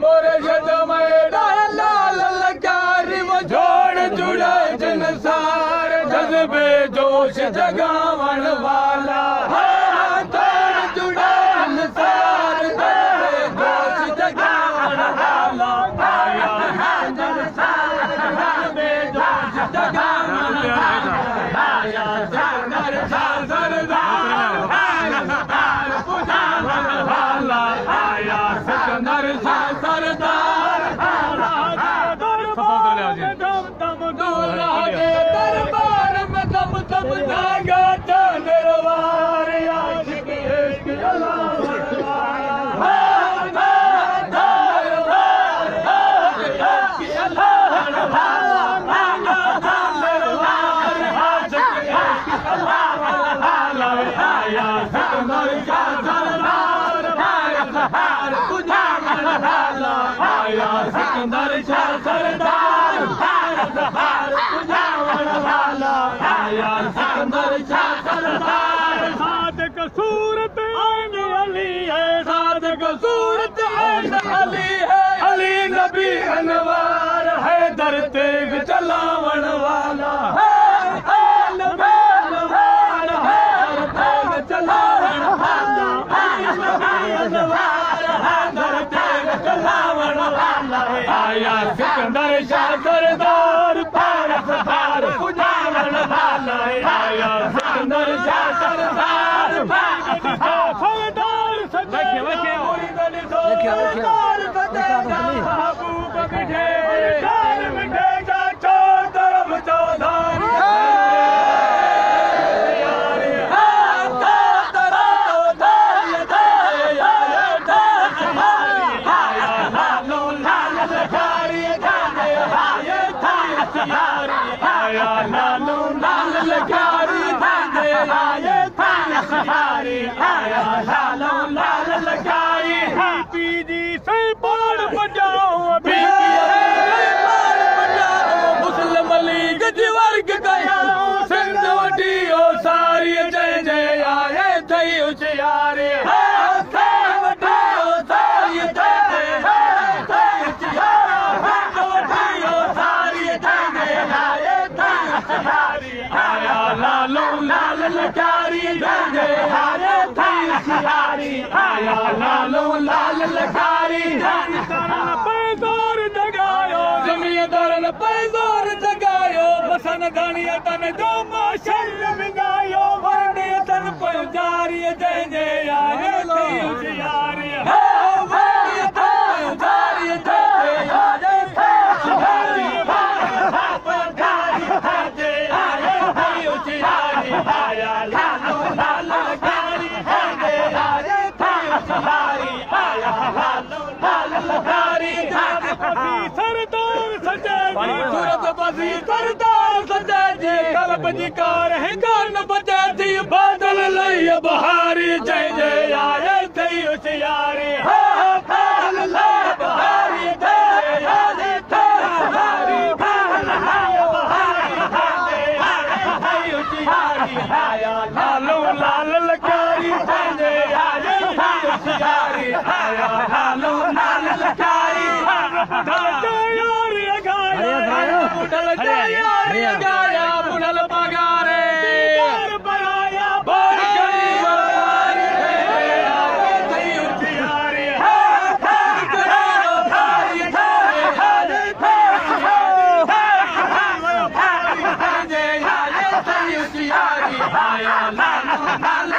मुर्शद मेरा लाल लकारी वो जोड़ जुड़े जनसार जज्बे जोश जगावन वाला जोड़ जुड़े जनसार जज्बे जोश जगावन वाला आया जनसार जज्बे जोश जगावन वाला आया सरदार सरदार पुजावन वाला आया सिकंदर सरदार दरबार में दम दम जागा नरवार आशिक इश्क सिकंदर शाह सरदार पुजावन वाला आया सिकंदर शाह सरदार सादिक सूरत ऐन अली है सादिक सूरत ऐन अली है अली नबी अनवार है दर तेग चलावन वाला है नबी अनवार है तेग चलावन वाला अनवार है दर तेग चलावन वाला आया सिकंदर शाह सरदार पार पुजावन वाला आया सिकंदर शाह सरदार सरदार सरदार महबूब मिठे मिठे जा चोर तरफ चौधारी आया लालू लाल लकारी आए आया लालू लाल लकारी बीजी से बाण बजाओ मुस्लिम लीग जी वर्ग गया सिंध वठी ओ सारी जय जय आए थई उचियारी आया लालू लाल लकारी जय हारे थई सियारी आया लालू लाल लकारी पे जोर जगायो जमींदारन पे जोर जगायो बसन दानिया तन जो माशल विगायो वरने तन पुजारी जय जय आए थई सियारी आया लालू लाल लकारी आया लालू लाल लकारी सरदार सजा सूरत बसी सरदार सजा जी कल्ब जी कार है गान बजा थी बादल लई बहारी जय जय आए थई उचियारी बादल लई बहारी जय आए थई आया लालू लाल लकारी जय आए सियारी आया लालू लाल लकारी बुढ़ल गाया बुढ़ल बगारे बनाया बार गरीब आया लालू लाल